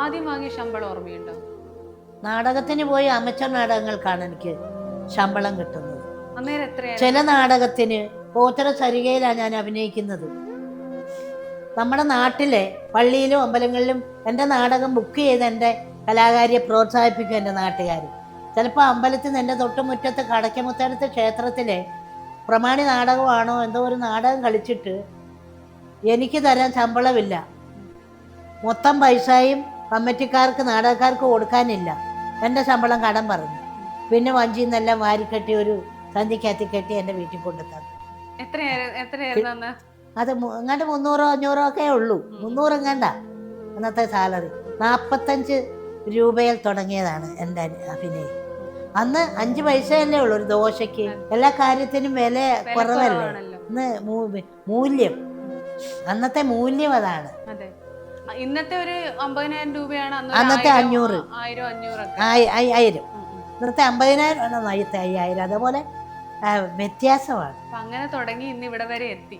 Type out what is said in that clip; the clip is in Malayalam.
ആദ്യം വാങ്ങിയ ശമ്പളം ഓർമ്മയുണ്ടോ? നാടകത്തിന് പോയി അമച്ചർ നാടകങ്ങൾക്കാണ് എനിക്ക് ശമ്പളം കിട്ടുന്നത്. അന്നേരം എത്രയാണ്? ചില നാടകത്തിന് പോത്തര സരികയിലാണ് ഞാൻ അഭിനയിക്കുന്നത്. നമ്മുടെ നാട്ടിലെ പള്ളിയിലും അമ്പലങ്ങളിലും എൻ്റെ നാടകം ബുക്ക് ചെയ്ത് എൻ്റെ കലാകാരിയെ പ്രോത്സാഹിപ്പിക്കും എൻ്റെ നാട്ടുകാർ. ചിലപ്പോൾ അമ്പലത്തിൽ നിന്ന് എൻ്റെ തൊട്ടുമുറ്റത്ത് കടയ്ക്കമുത്തരത്ത് ക്ഷേത്രത്തിലെ പ്രമാണി നാടകമാണോ എന്തോ ഒരു നാടകം കളിച്ചിട്ട് എനിക്ക് തരാൻ ശമ്പളമില്ല. മൊത്തം പൈസയും കമ്മിറ്റിക്കാർക്ക് നാടകക്കാർക്ക് കൊടുക്കാനില്ല. എൻ്റെ ശമ്പളം കടം പറഞ്ഞു. പിന്നെ വഞ്ചിയിൽ നിന്നെല്ലാം വാരിക്കെട്ടി ഒരു സന്ധിക്കകത്തി കെട്ടി എൻ്റെ വീട്ടിൽ കൊണ്ടു തന്നു. എത്രയായിരുന്നു? അത് എങ്ങാണ്ട് 300-500 ഒക്കെ ഉള്ളൂ. 300 എങ്ങാണ്ട അന്നത്തെ സാലറി. 45 രൂപയിൽ തുടങ്ങിയതാണ് എൻ്റെ അഭിനയം. അന്ന് 5 പൈസയല്ലേ ഉള്ളൂ ഒരു ദോശയ്ക്ക്. എല്ലാ കാര്യത്തിനും വില കുറവല്ലേ. ഇന്ന് മൂല്യം, അന്നത്തെ മൂല്യം അതാണ്. ഇന്നത്തെ ഒരു 50,000 രൂപയാണ് അന്നത്തെ 500. 1000. ഇന്നത്തെ 50,000 ആണ്, 5000. അതുപോലെ വ്യത്യാസമാണ്. അങ്ങനെ തുടങ്ങി ഇന്ന് ഇവിടെ വരെ എത്തി.